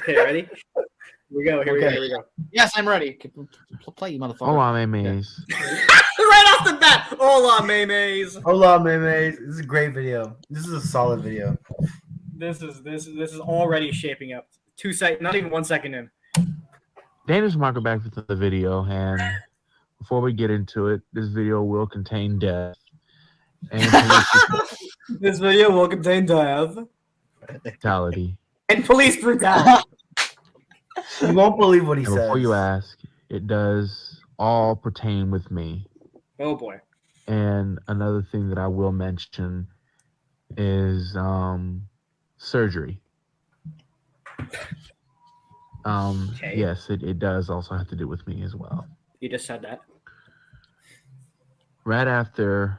Okay, ready? Here we go. Yes, I'm ready. Play, you motherfucker. Hola, memes. Right off the bat. Hola, memes. Hola, memes. This is a great video. This is a solid video. This is already shaping up. 2 seconds, not even 1 second in. Daniel's marker back to the video, and before we get into it, this video will contain death. And This video will contain death brutality. and police brutality. You won't believe what he And says. before you ask, it does all pertain with me. Oh boy. And another thing that I will mention is surgery. Okay. Yes, it does also have to do with me as well. You just said that. Right after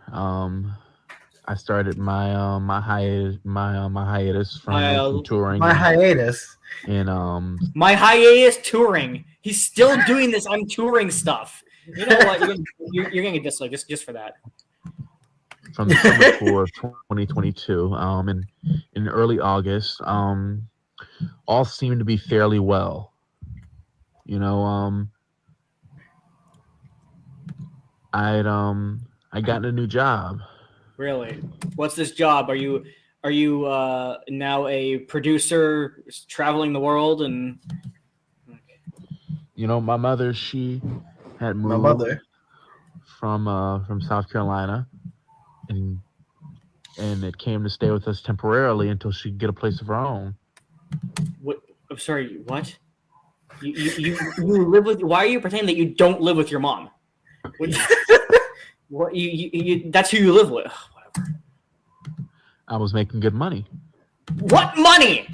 I started my my hiatus from touring. My hiatus. And My hiatus touring. He's still doing this. I'm touring stuff. You know what? You're gonna get dislike just for that. from the summer tour of 2022, in early August, all seemed to be fairly well. You know, I gotten a new job. Really? What's this job? Are you now a producer traveling the world and? You know, my mother, she had moved from South Carolina, and it came to stay with us temporarily until she could get a place of her own. What? I'm sorry. What? You live with? Why are you pretending that you don't live with your mom? What? You that's who you live with. Whatever. I was making good money. What money?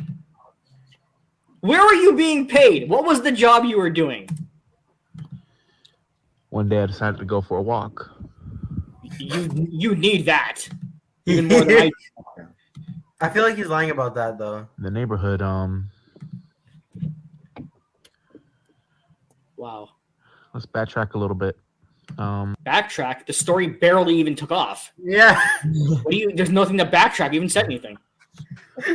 Where were you being paid? What was the job you were doing? One day I decided to go for a walk. You need that even more than I do. I feel like he's lying about that though. In the neighborhood, Wow. let's backtrack a little bit. Backtrack. The story barely even took off. Yeah. What do you? There's nothing to backtrack. You haven't said anything.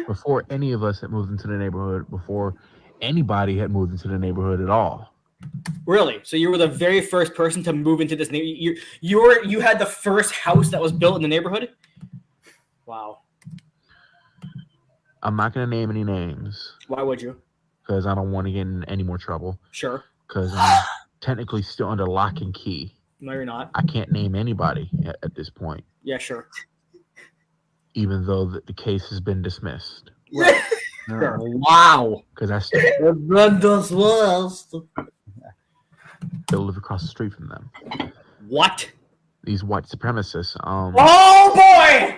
Before any of us had moved into the neighborhood, before anybody had moved into the neighborhood at all. Really? So you were the very first person to move into this neighborhood? You had the first house that was built in the neighborhood? Wow. I'm not going to name any names. Why would you? Because I don't want to get in any more trouble. Sure. Because I'm technically still under lock and key. No, you're not. I can't name anybody at this point. Yeah, sure. Even though the case has been dismissed. Right. Sure. Wow. Because I still live across the street from them. What? These white supremacists. Oh boy!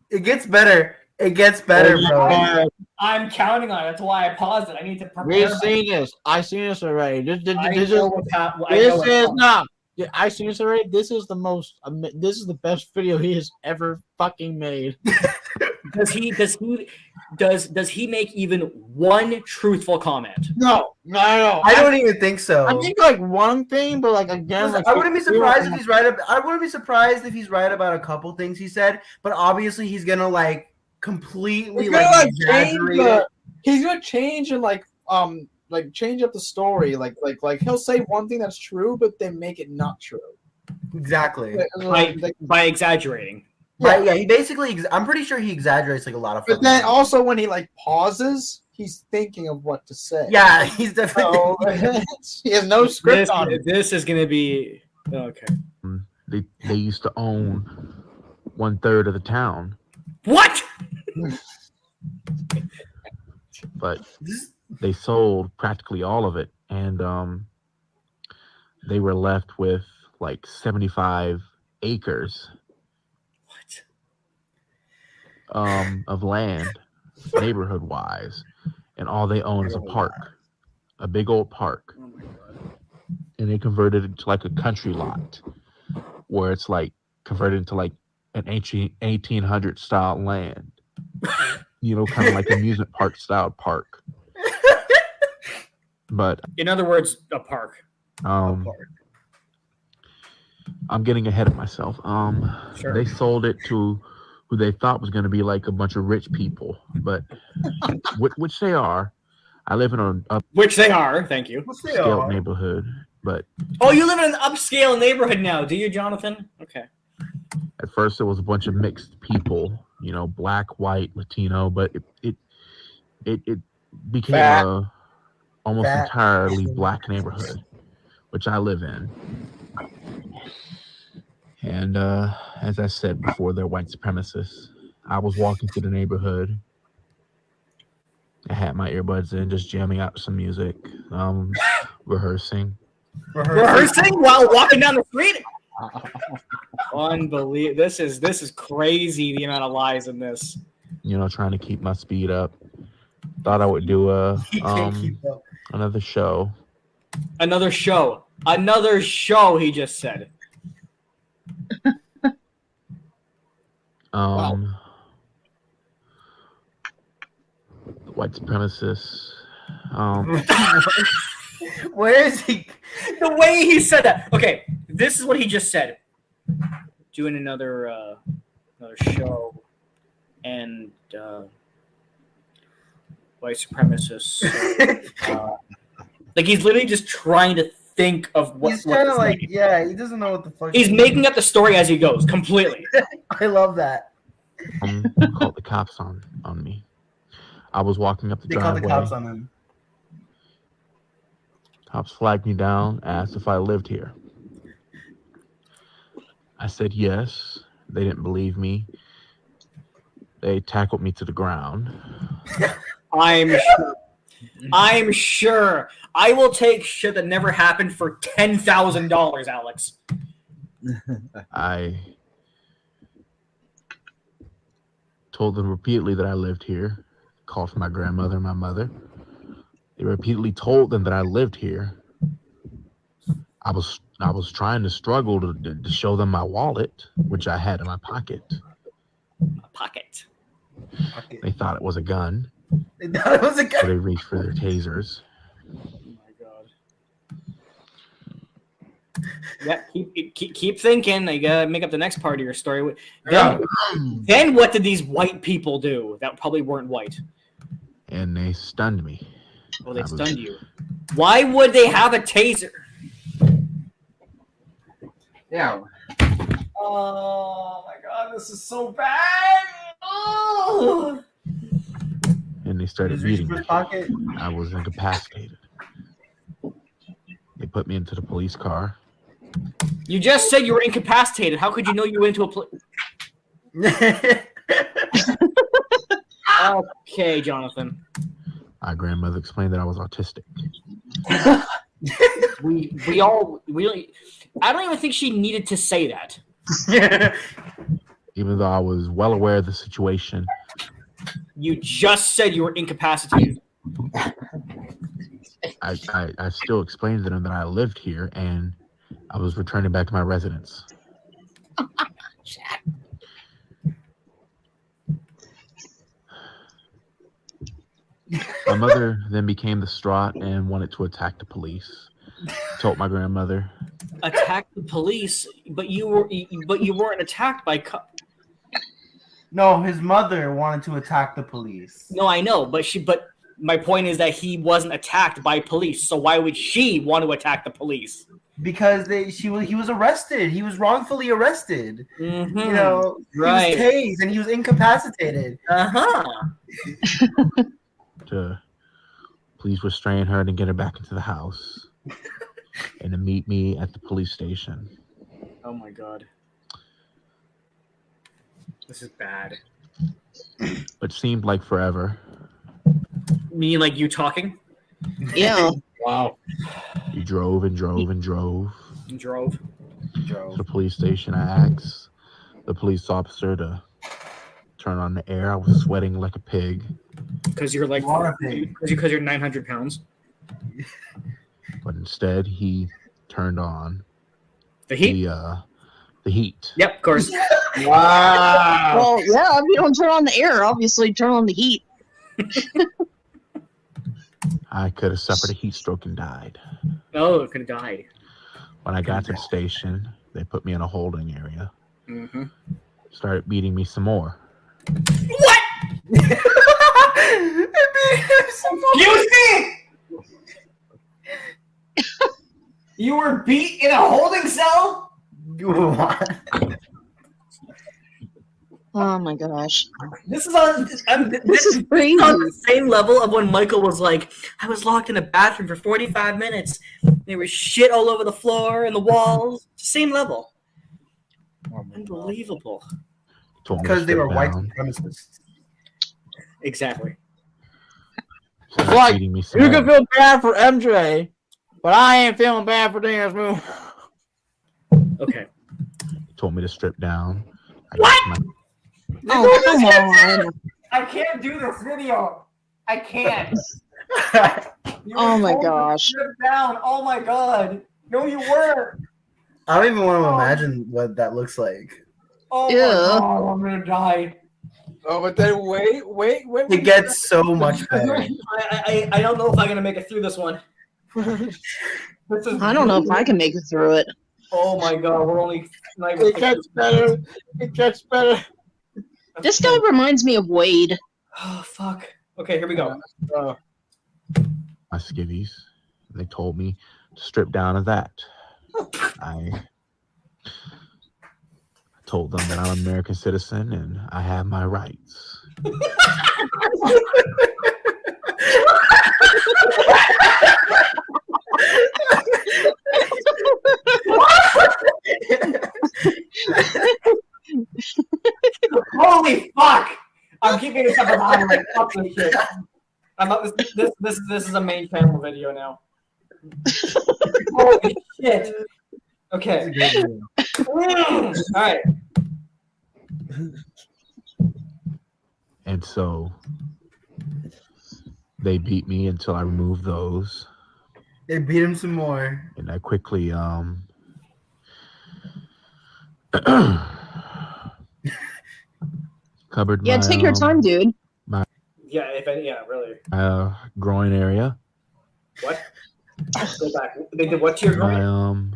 It gets better. It gets better, bro. I'm counting on it. That's why I paused it. I need to prepare. We've seen this. I've seen this already. This know what's is not. Yeah, I've seen this already. This is the most. This is the best video he has ever fucking made. Does he make even one truthful comment? No. I don't even think so. I think like one thing, but like again, Listen, I wouldn't be surprised if he's right. I wouldn't be surprised if he's right about a couple things he said, but obviously he's gonna like completely exaggerate it. He's gonna change and like change up the story. Like he'll say one thing that's true, but then make it not true. Exactly. By exaggerating. Right, yeah, he basically. I'm pretty sure he exaggerates like a lot of. But then also when he like pauses, he's thinking of what to say. Yeah, he's definitely. So, he has no script on it. This is gonna be okay. They used to own 1/3 of the town, What? but they sold practically all of it, and they were left with like 75 acres. Of land, neighborhood wise, and all they own is a park, a big old park. Oh my God. And they converted it to like a country lot, where it's like converted into like an ancient 1800 style land. You know, kind of like amusement park style park. But In other words, a park. I'm getting ahead of myself. Sure. They sold it to who they thought was going to be like a bunch of rich people, but which they are. I live in an Which they are. Thank you. What's they upscale are? neighborhood, but Oh, you live in an upscale neighborhood now, do you, Jonathan? Okay. at first it was a bunch of mixed people, you know, black, white, Latino, but it became Fat. a almost Fat. entirely black neighborhood, which I live in. And as I said before, they're white supremacists. I was walking through the neighborhood. I had my earbuds in, just jamming out some music, rehearsing. Rehearsing while walking down the street? Unbelievable. This is crazy, the amount of lies in this. You know, trying to keep my speed up. Thought I would do He can't keep up. another show. Another show. Another show, he just said. White supremacists. Where is he? The way he said that. Okay, this is what he just said. Doing another show, and white supremacists. Like he's literally just trying to think of what. He's kind of what's like, name. yeah, he doesn't know what the fuck. He's making up the story as he goes, completely. I love that. Called the cops on me. I was walking up the They called driveway. the cops on him. Cops flagged me down, asked if I lived here. I said yes. They didn't believe me. They tackled me to the ground. I'm sure. I will take shit that never happened for $10,000, Alex. I told them repeatedly that I lived here. Called for my grandmother and my mother. They repeatedly told them that I lived here. I was trying to struggle to show them my wallet, which I had in my pocket. Pocket. They thought it was a gun, They thought it was a so guy. they reached for their tasers. Oh my god. Yeah, keep thinking. You gotta make up the next part of your story. Then what did these white people do that probably weren't white? And they stunned me. Well, they stunned you. Why would they have a taser? Yeah. Oh my god, this is so bad. Oh. And they started He's reaching beating for me. his pocket. I was incapacitated. They put me into the police car. You just said you were incapacitated. How could you know you went into a Okay, Jonathan. My grandmother explained that I was autistic. I don't even think she needed to say that. Even though I was well aware of the situation, You just said you were incapacitated. I still explained to them that I lived here and I was returning back to my residence. My mother then became distraught and wanted to attack the police. Told my grandmother. Attack the police, but you weren't attacked by No, his mother wanted to attack the police. No, I know, but my point is that he wasn't attacked by police. So why would she want to attack the police? Because he was arrested. He was wrongfully arrested. Mm-hmm. You know, Right. He was tased and he was incapacitated. To please restrain her and get her back into the house and to meet me at the police station. Oh my god. This is bad. It seemed like forever. Me like you talking? Yeah. Wow. You drove and drove and drove You drove. to the police station. I asked the police officer to turn on the air. I was sweating like a pig. Because you're like because you're 900 pounds. But instead, he turned on The heat? the heat. Yep, of course. Wow. Well, yeah, if you don't turn on the air, obviously turn on the heat. I could have suffered a heat stroke and died. Oh, it could have died. When I got to the station, they put me in a holding area. Mm-hmm. Started beating me some more. What? Excuse me! You were beat in a holding cell? Oh my gosh. This is on. This is crazy. on the same level of when Michael was like, I was locked in a bathroom for 45 minutes. There was shit all over the floor and the walls. Same level. Unbelievable. Told me to Because they strip were white down, supremacists. Exactly. started Like, feeding me some You can more. feel bad for MJ, but I ain't feeling bad for Dance Moon. Okay. Told me to strip down. What? Oh, come on. I can't do this video. I can't. Oh my gosh. Down. Oh my god. No, you were. I don't even want to imagine what that looks like. Oh Yeah. my god, I'm gonna die. Oh, but then wait. It gets so much better. I don't know if I'm gonna make it through this one. This is I don't know if I can make it through it. Oh my god, we're only. Not even It gets better. It gets better. This guy reminds me of Wade. Oh fuck. Okay, here we go. My skivvies. They told me to strip down of that. I told them that I'm an American citizen and I have my rights. Holy fuck! I'm keeping this up behind like fuck this shit. I'm not this is a main channel video now. Holy shit. Okay. Alright. And so they beat me until I removed those. They beat him some more. And I quickly covered Yeah, my, take your time, dude. Yeah, really. groin area. What? Go back. They did what to your groin?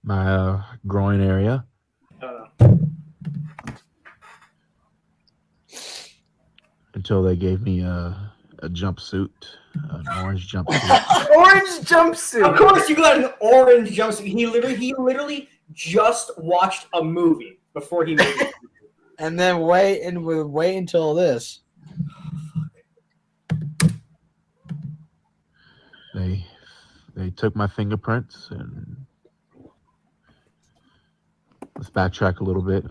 My groin area. I don't know. Until they gave me a jumpsuit, an orange jumpsuit. Orange Of jumpsuit. course you got an orange jumpsuit. He literally just watched a movie before he made it. And then wait until this. They took my fingerprints and let's backtrack a little bit.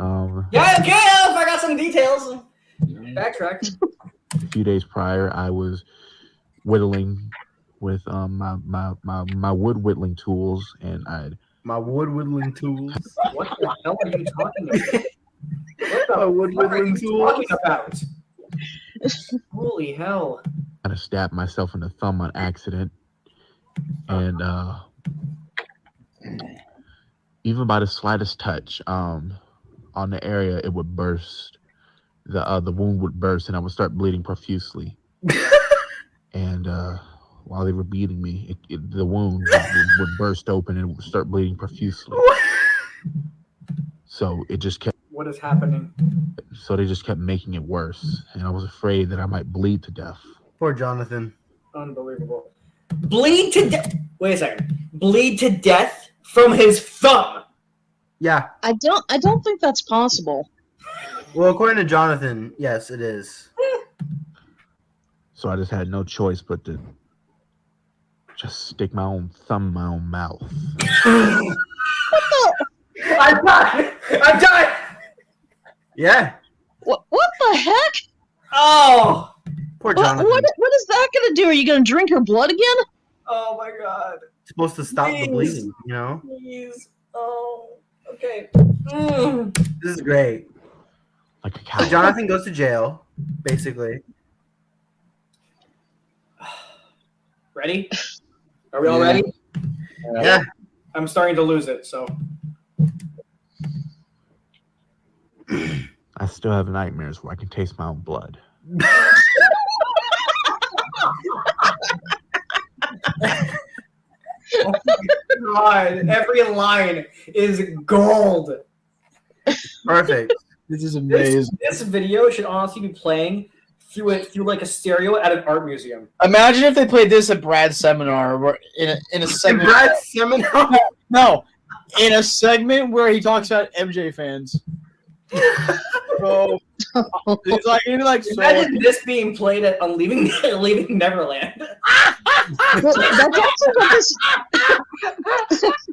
Yeah, okay, if I got some details. Backtrack. A few days prior, I was whittling with my wood whittling tools, and My wood whittling tools. What the hell are you talking about? My wood What are whittling you tools. talking about? Holy hell. kind of stabbed myself in the thumb on accident, and even by the slightest touch on the area, it would burst. The wound would burst, and I would start bleeding profusely. And while they were beating me, the wound would burst open and it would start bleeding profusely. So it just kept. What is happening? So they just kept making it worse, and I was afraid that I might bleed to death. Poor Jonathan. Unbelievable. Bleed to death. Wait a second. Bleed to death from his thumb. Yeah. I don't think that's possible. Well, according to Jonathan, yes, it is. So I just had no choice but to just stick my own thumb in my own mouth. I'm done. I'm done. Yeah. What the heck? Oh. Poor What, Jonathan. what is that gonna do? Are you gonna drink her blood again? Oh my god. It's supposed to stop the Please. bleeding, you know? Please. Oh. Okay. This is great. Like a So cow. Jonathan goes to jail, basically. Ready? Are we all ready? Yeah. I'm starting to lose it, so. I still have nightmares where I can taste my own blood. Oh my god. Every line is gold. Perfect. This is amazing. This video should honestly be playing through like a stereo at an art museum. Imagine if they played this at Brad's seminar, where in a segment. Brad's seminar. No, in a segment where he talks about MJ fans. So he's like, so Imagine this being played on Leaving Neverland.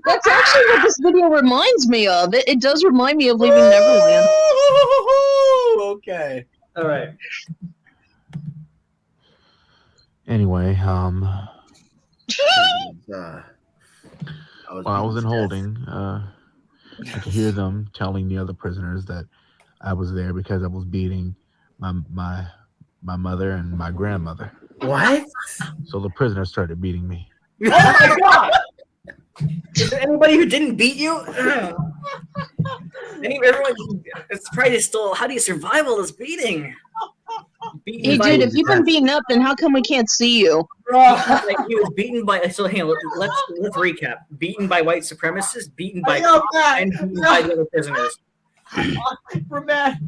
That's actually what this video reminds me of. It does remind me of Leaving Neverland. Okay. All right. Anyway, I while I was in holding, I could hear them telling the other prisoners that I was there because I was beating my mother and my grandmother. What? So the prisoners started beating me. Oh my god! Is there anybody who didn't beat you? Everyone is probably still. How do you survive all this beating? Hey, dude, if you've been beaten up, then how come we can't see you? Like, he was beaten by. So hang on, let's recap. Beaten by white supremacists. Beaten by and beaten by the other prisoners. Matt,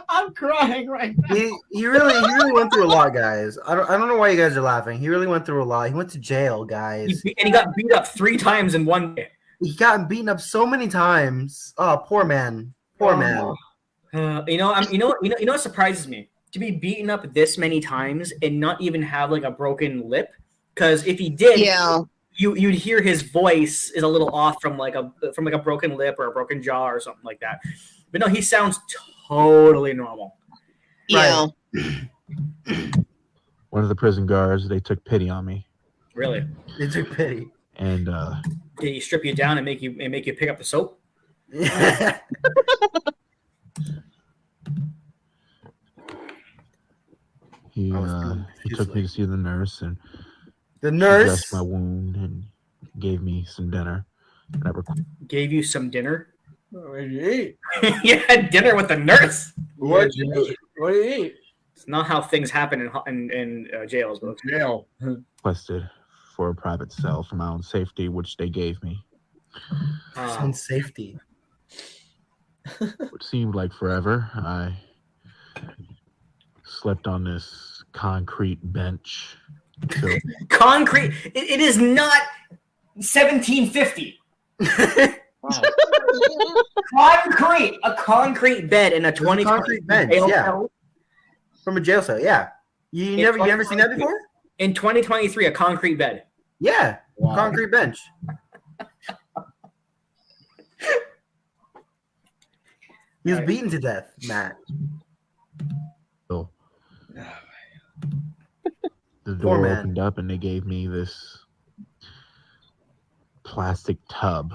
I'm crying right now. He really went through a lot, guys. I don't know why you guys are laughing. He really went through a lot. He went to jail, guys. And he got beat up 3 times in one day. He got beaten up so many times. Oh, poor man. Poor man. You know what surprises me? To be beaten up this many times and not even have like a broken lip. Because if he did, Yeah. you'd hear his voice is a little off from like a broken lip or a broken jaw or something like that. But no, he sounds totally normal. Yeah. One of the prison guards, they took pity on me, Really? They took pity. and Did he strip you down and make you pick up the soap? he I was he took me to see the nurse and The dressed nurse. my wound and gave me some dinner. And I Gave you some dinner? What did you eat? You had dinner with the nurse? What did you eat? What did you eat? It's not how things happen in jails, but Jail. requested for a private cell for my own safety, which they gave me. On safety. Which seemed like forever. I slept on this concrete bench. till- concrete. It is not 1750. Wow. Concrete. A concrete bed in a 20 concrete bench, yeah. From a jail cell, yeah. You never seen that before? In 2023, a concrete bed. Yeah. Wow. Concrete bench. He was Right. beaten to death, Matt. So the Poor door man. opened up and they gave me this plastic tub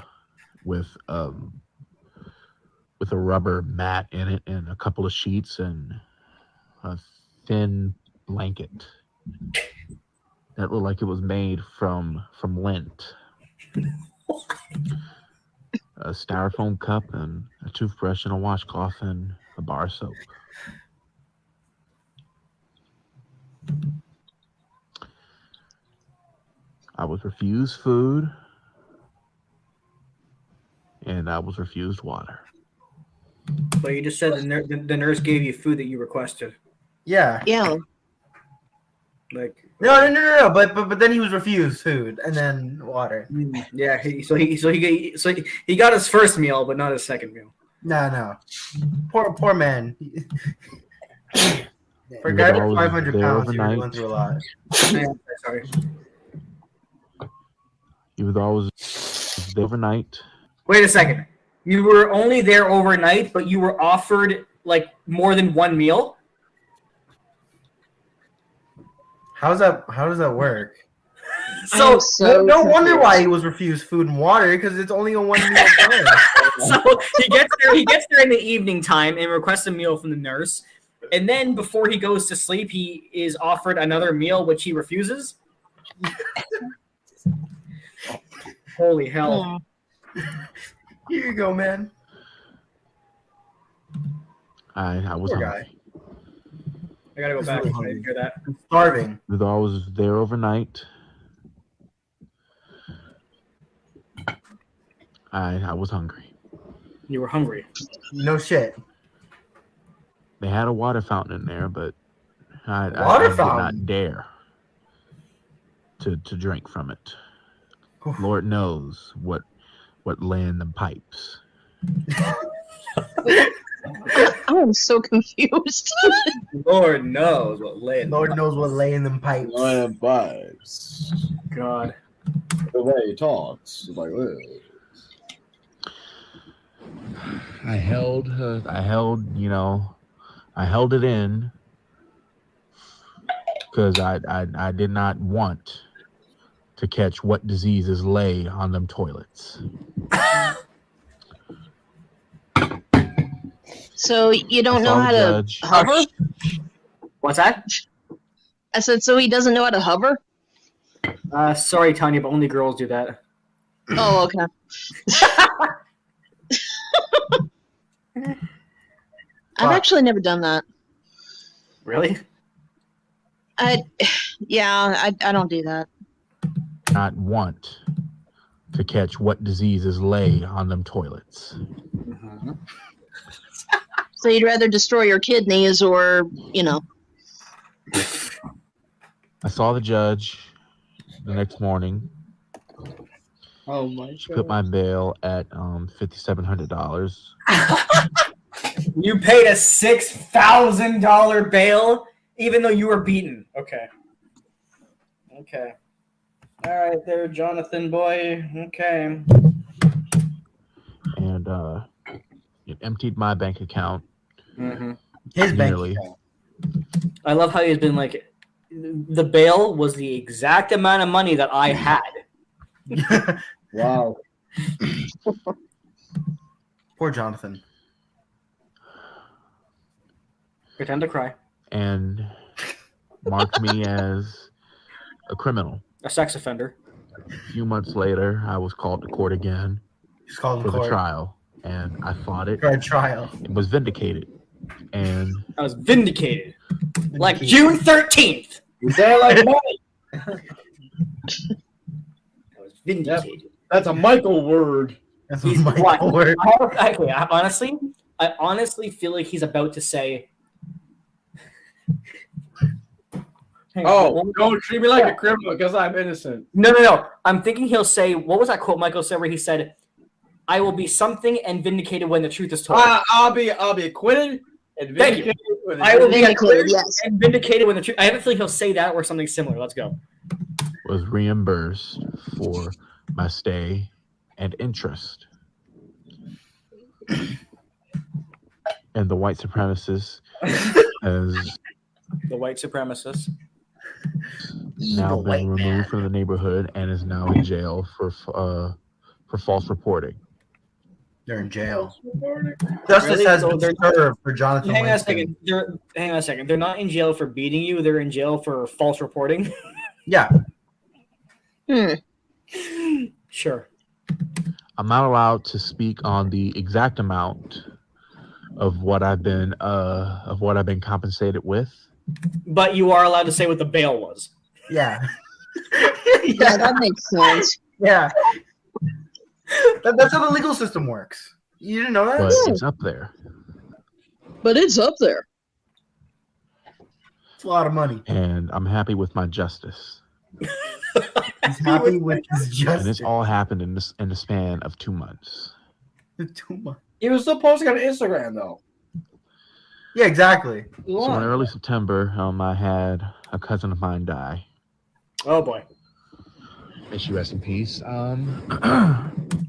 with a rubber mat in it and a couple of sheets and a thin blanket that looked like it was made from lint. A styrofoam cup and a toothbrush and a washcloth and a bar of soap. I was refused food and I was refused water. But you just said the nurse gave you food that you requested. Yeah. Yeah. Like No. But then he was refused food and then water. yeah, he got his first meal, but not his second meal. No. Poor man. For a He guy was with always 500 there pounds, he really overnight. went through a lot. Sorry. He was always there overnight. Wait a second. You were only there overnight, but you were offered like more than one meal? How does that work? So No wonder why he was refused food and water, because it's only a 1 meal plan. so he gets there in the evening time and requests a meal from the nurse. And then before he goes to sleep, he is offered another meal, which he refuses. Holy hell. Here you go, man. I was Poor hungry. I gotta go He's back. really I hungry. didn't hear that. I'm starving. He was always there overnight. I was hungry. You were hungry. No shit. They had a water fountain in there, but I Water did fountain. not dare to drink from it. Lord knows what lay in the pipes. I am so confused. Lord knows what lay. Lord knows what lay in them pipes. Lion vibes. God. The way he talks is like this. I held it in because I did not want to catch what diseases lay on them toilets. So you don't I know saw how the to judge. hover? What's that? I said, so he doesn't know how to hover? Sorry, Tanya, but only girls do that. Oh, okay. I've actually never done that. Really? I don't do that. Not want to catch what diseases lay on them toilets. So you'd rather destroy your kidneys or, I saw the judge the next morning. Oh my She put my bail at $5,700. You paid a $6,000 bail, even though you were beaten. Okay. All right, there, Jonathan boy. Okay. And it emptied my bank account. Mm-hmm. His bank Nearly. account. I love how he's been like, the bail was the exact amount of money that I had. Wow. Poor Jonathan. Pretend to cry. And marked me as a criminal. A sex offender. A few months later, I was called to court again He's called for in the court trial, and I fought it. for a trial. It was vindicated, and I was vindicated. Like June 13th. You say it like money. I was vindicated. That's a Michael word. That's He's my what? word. I honestly feel like he's about to say. Hang on, Oh, what was- don't treat me like a criminal because I'm innocent. No. I'm thinking he'll say, what was that quote Michael said where he said, "I will be something and vindicated when the truth is told." I'll be acquitted and Thank you. vindicated with I will be Vindicated, acquitted yes. and vindicated when the truth. I have a feeling he'll say that or something similar. Let's go. was reimbursed for my stay and interest. And the white supremacist has The white supremacist. now Evil been white removed man. from the neighborhood and is now in jail for false reporting. They're in jail. Justice Really? has So been they're- served for Jonathan. Hang on a Winston. second. Hang on a second. They're not in jail for beating you. They're in jail for false reporting. Yeah. Sure. I'm not allowed to speak on the exact amount of what I've been compensated with. But you are allowed to say what the bail was. Yeah. Yeah, that makes sense. Yeah. That's how the legal system works. You didn't know that? But it's up there. But it's up there. It's a lot of money. And I'm happy with my justice. He's happy with his And justice. it's all happened in the span of 2 months. Too much. He was still posting on Instagram though. Yeah, exactly. So in early September, I had a cousin of mine die. Oh boy. May she rest in peace.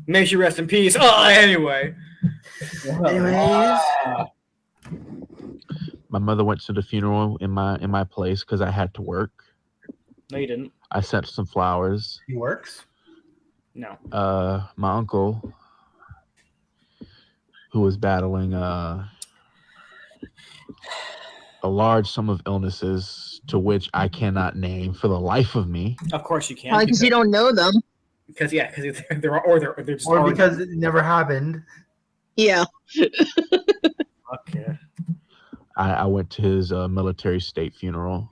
May she rest in peace. Oh, anyway. Anyways. My mother went to the funeral in my place because I had to work. No, you didn't. I sent some flowers. He works. No. My uncle, who was battling a large sum of illnesses to which I cannot name for the life of me. Of course you can't. Probably because you don't know them. Because they're just Or already- because it never happened. Yeah. Okay. I went to his military state funeral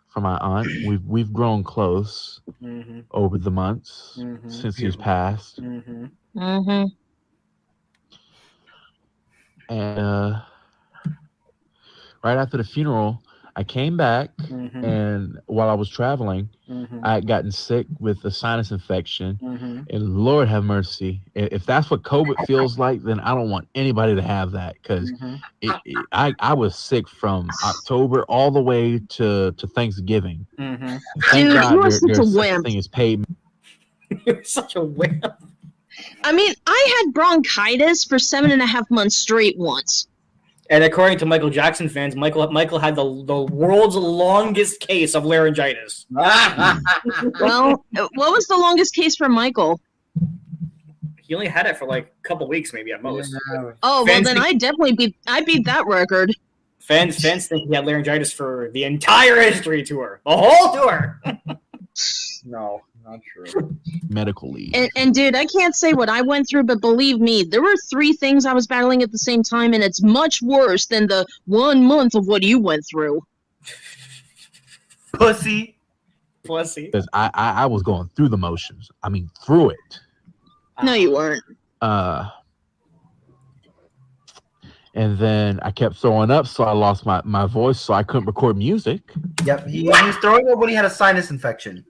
for my aunt. We've grown close Mm-hmm. over the months Mhm. since he's passed. Mm-hmm. Mm-hmm. And right after the funeral, I came back, Mhm. and while I was traveling, Mhm. I had gotten sick with a sinus infection. Mhm. And Lord have mercy, if that's what COVID feels like, then I don't want anybody to have that, because Mhm. I was sick from October all the way to Thanksgiving. Mhm. Thank Dude, God you are such a there's such a wimp. thing as paid. You're such a wimp. I mean, I had bronchitis for 7.5 months straight once. And according to Michael Jackson fans, Michael had the world's longest case of laryngitis. Well, what was the longest case for Michael? He only had it for like a couple weeks, maybe at most. Oh, well, Fans then think- I definitely beat that record. Fans think he had laryngitis for the entire history tour, the whole tour. No, not true. medical leave. And dude, I can't say what I went through, but believe me, there were 3 things I was battling at the same time, and it's much worse than the 1 month of what you went through. Pussy. Pussy. Because I was going through the motions. I mean, through it. No, you weren't. And then I kept throwing up, so I lost my voice, so I couldn't record music. Yep, he was throwing up when he had a sinus infection.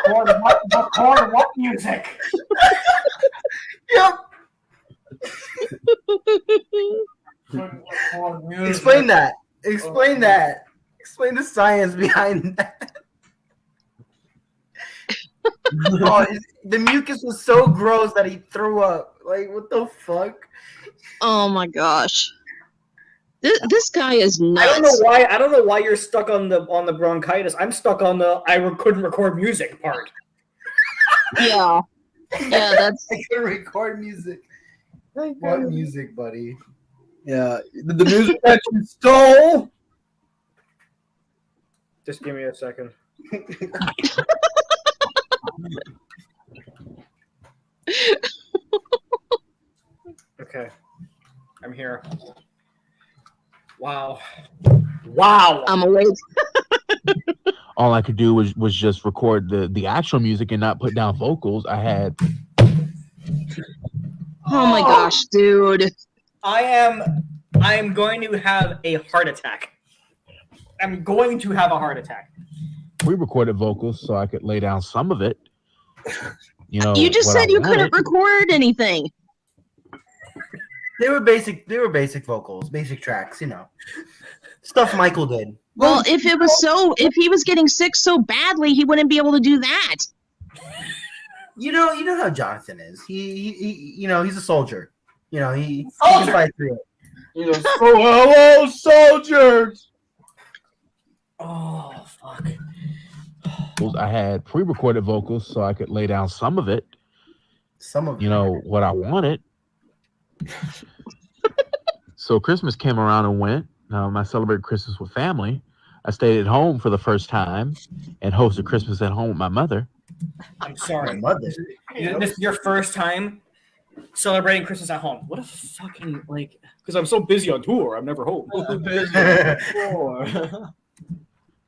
Record what music? Yep. Explain that. Explain that. Explain the science behind that. The mucus was so gross that he threw up. Like, what the fuck? Oh my gosh. This guy is nuts. I don't know why you're stuck on the bronchitis. I'm stuck on the couldn't record music part. Yeah. Yeah, that's I can record music. What music, buddy? Yeah, the music that you stole. Just give me a second. Okay. I'm here. Wow. I'm awake. All I could do was just record the actual music and not put down vocals. I had Oh my gosh, dude. I am going to have a heart attack. I'm going to have a heart attack. pre-recorded vocals, so I could lay down some of it. You know, You just what said I you wanted. couldn't record anything. They were basic vocals, basic tracks, you know. Stuff Michael did. Well, if he was getting sick so badly, he wouldn't be able to do that. You know how Jonathan is. He you know, he's a soldier. You know, he can fight through it. Hello, soldiers. Oh fuck. I had pre-recorded vocals, so I could lay down some of it. Some of You know what I wanted. So Christmas came around and went. I celebrated Christmas with family. I stayed at home for the first time and hosted Christmas at home with my mother. I'm my sorry. mother. This is your first time celebrating Christmas at home. What a fucking because I'm so busy on tour, I'm never home.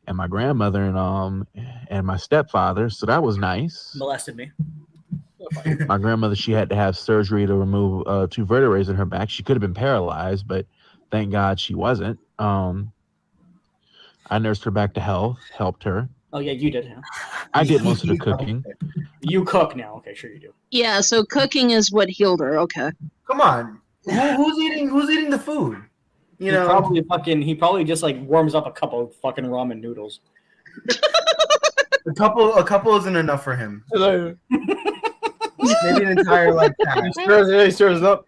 And my grandmother and my stepfather, so that was nice. Molested me. My grandmother, she had to have surgery to remove 2 vertebrae in her back. She could have been paralyzed, but thank God she wasn't. I nursed her back to health, helped her. Oh yeah, you did. Huh? I did most of the cooking. You cook now. Okay, sure you do. Yeah, so cooking is what healed her. Okay. Come on. Who's eating the food? You know, He probably just warms up a couple of fucking ramen noodles. a couple isn't enough for him. Maybe an entire pack. He stirs up.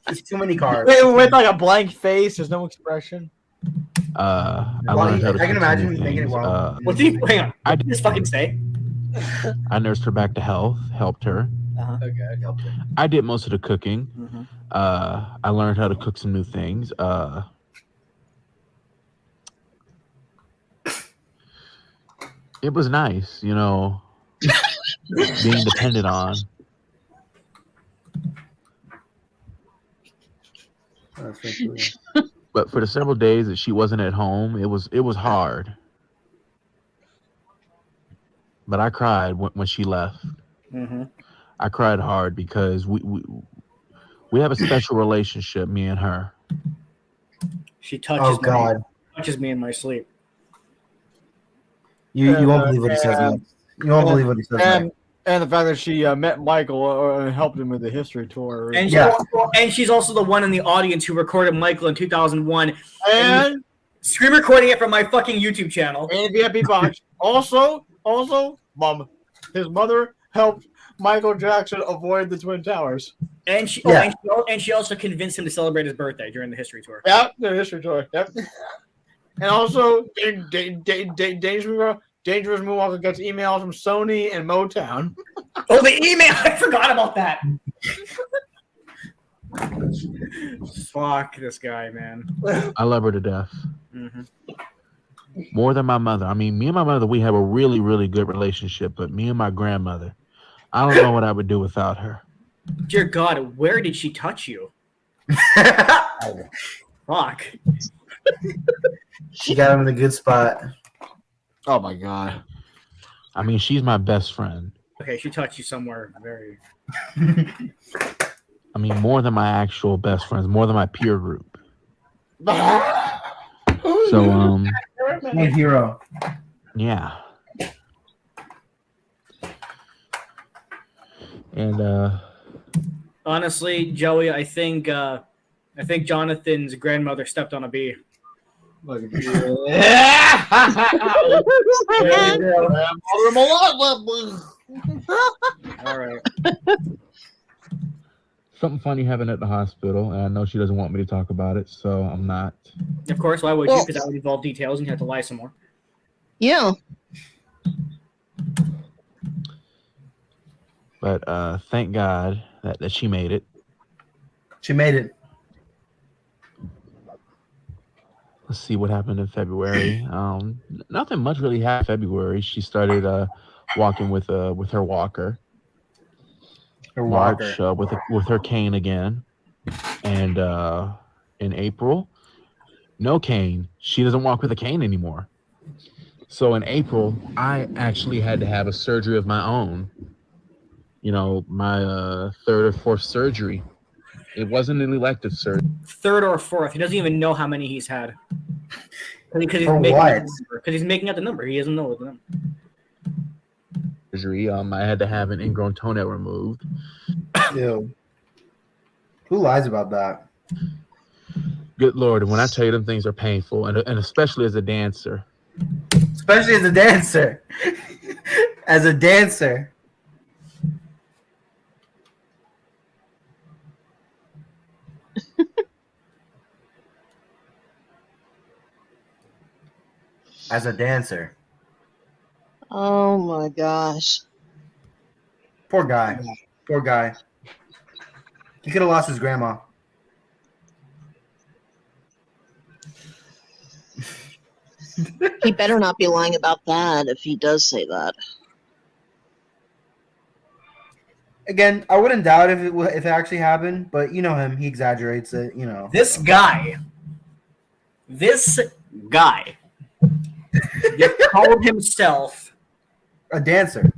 It's too many carbs. With a blank face, there's no expression. I learned how to I can cook imagine some new making it things. well. What do you hang on? I What did this fucking say? nursed her back to health, helped her. Okay. I did most of the cooking. Mm-hmm. I learned how to cook some new things. It was nice, you know, being depended on. But for the several days that she wasn't at home, it was hard. But I cried when she left. Mm-hmm. I cried hard because We have a special relationship, me and her. She touches Oh God, touches me in my sleep. you won't believe what he says next. You won't believe what he says next. And the fact that she met Michael and helped him with the history tour. And, Yeah. she's also the one in the audience who recorded Michael in 2001 And screen recording it from my fucking YouTube channel. and VIP box. Also, Mom, his mother helped Michael Jackson avoid the Twin Towers. And she, Yeah. and she also convinced him to celebrate his birthday during the history tour. Yep, the history tour. Yep. And also, Dangerous Moonwalker gets emails from Sony and Motown. Oh, the email! I forgot about that. Fuck this guy, man. I love her to death. Mm-hmm. More than my mother. I mean, me and my mother, we have a really, really good relationship. But me and my grandmother, I don't know what I would do without her. Dear God, where did she touch you? Fuck. She got him in a good spot. Oh my God. I mean, she's my best friend. Okay, she touched you somewhere very. I mean, more than my actual best friends, more than my peer group. So, My hero. yeah. And Honestly, Joey, I think Jonathan's grandmother stepped on a bee. Look at All right. something funny happened at the hospital, and I know she doesn't want me to talk about it, so I'm not. Of course, why would you? Well- Because that would involve details, and you have to lie some more. Yeah. But thank God that she made it. She made it. Let's see what happened in February. Nothing much really happened in February. She started walking with her walker. Her March walker. with her cane again, and in April, no cane. She doesn't walk with a cane anymore. So in April, I actually had to have a surgery of my own. You know, my third or fourth surgery. It wasn't an elective surgery. Third or fourth. He doesn't even know how many he's had. Because For what? he's making up the number. He doesn't know the number. Surgery. I had to have an ingrown toenail removed. Ew. Who lies about that? Good Lord, when I tell you them things are painful, and especially as a dancer. Especially as a dancer. As a dancer. As a dancer. Oh my gosh. Poor guy. Poor guy. He could have lost his grandma. He better not be lying about that if he does say that. Again, I wouldn't doubt if it actually happened, but you know him. He exaggerates it, you know. This guy called himself A dancer.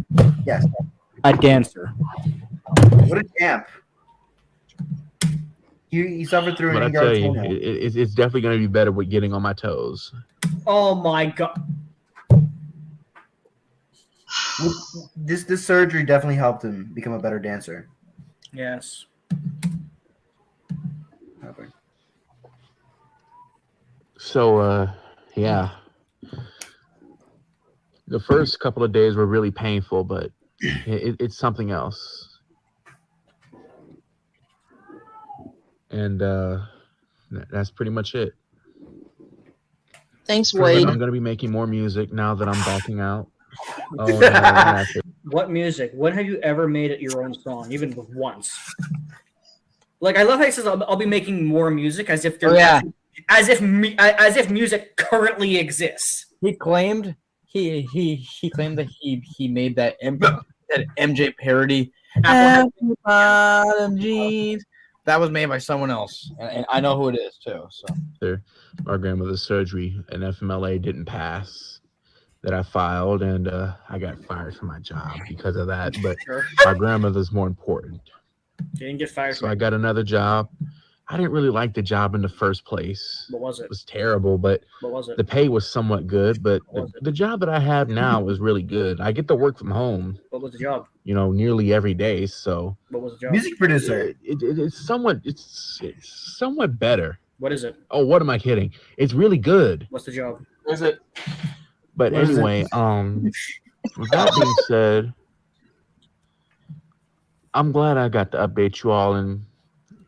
Yes. a dancer. What a champ. He suffered through But I an tell ingrown you, toenail. it's definitely going to be better with getting on my toes. Oh my God. This surgery definitely helped him become a better dancer. Yes. So, yeah. The first couple of days were really painful, but it's something else. And that's pretty much it. Thanks, I'm Wade. going to be making more music now that I'm backing out. Oh, no, that's it. What music? When have you ever made it your own song, even once? Like, I love how he says, "I'll be making more music," as if Oh, yeah. as if music currently exists. He claimed he claimed that he made that MJ parody. Apple Bottom jeans. That was made by someone else, and I know who it is too. So My grandmother's surgery, an FMLA didn't pass that I filed, and I got fired from my job because of that. But Sure. my grandmother's more important. You didn't get fired. So I got another job. I didn't really like the job in the first place. What was it? It was terrible, but What was it? the pay was somewhat good. But What was it? the job that I have now is really good. I get to work from home, What was the job? nearly every day. So What was the job? Music producer. it's somewhat better. What is it? Oh, what am I kidding? It's really good. What's the job? Is it? But What is it? anyway, with that being said, I'm glad I got to update you all and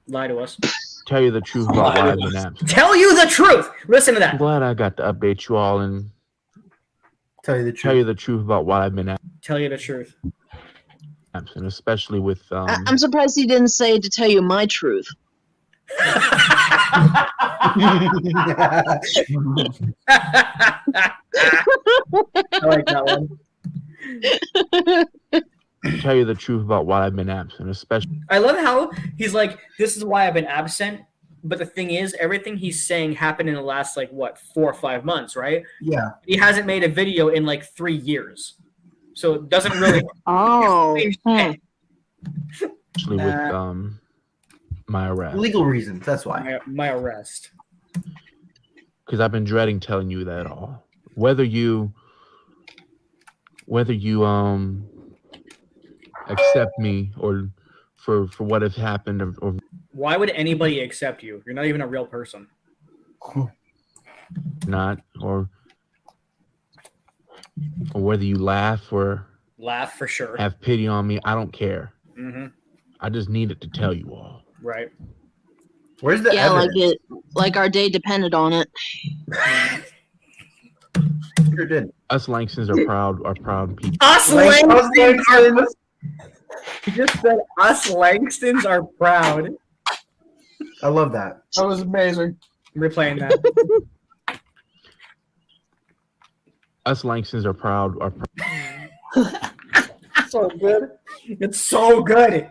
Lie to us. tell you the truth about why I've been absent. Tell you the truth. Listen to I'm that. glad I got to update you all and Tell you the tell truth. you the truth about why I've been Tell you the truth. absent, especially with I'm surprised he didn't say to tell you my truth. I like that one. tell you the truth about why I've been absent, especially I love how he's like, this is why I've been absent. But the thing is, everything he's saying happened in the last 4 or 5 months, right? Yeah. He hasn't made a video in 3 years. So it doesn't really Oh. with my arrest, Legal reasons. That's why. my arrest. because I've been dreading telling you that all. Whether you accept me or for what has happened or Why would anybody accept you? You're not even a real person. not, or whether you laugh or Laugh for sure. have pity on me, I don't care. Mm-hmm. I just needed to tell you all. Right. Where's the Yeah, evidence? like our day depended on it. Sure did. Us Langstons are proud people. Us Langstons Langstons He just said us Langstons are proud. I love that. That was amazing. We're playing that. Us Langstons are proud. So good. It's so good.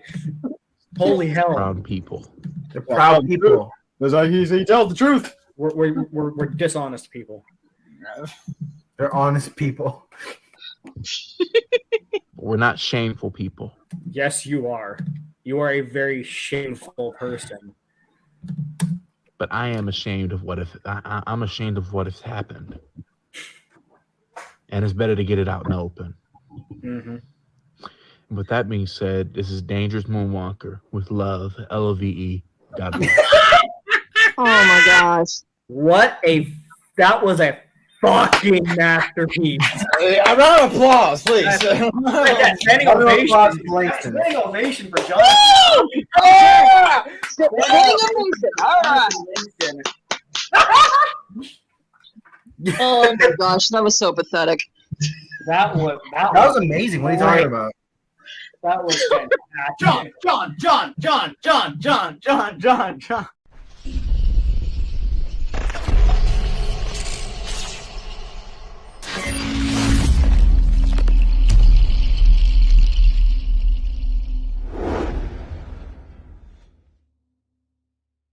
Holy hell. Proud people. They're proud people. That's how he tells the truth. We're dishonest people. They're honest people. We're not shameful people. Yes, you are. You are a very shameful person. But I am ashamed of I'm ashamed of what has happened. And it's better to get it out in the open. Mm-hmm. With that being said, this is Dangerous Moonwalker with love, LOVE. God bless. Oh my gosh. That was a fucking masterpiece. A round of applause, please. Yeah, standing Round of ovation. applause for Langston. Standing ovation for John. Oh my gosh, that was so pathetic. That was That was amazing. What are you talking about? That was fantastic. John.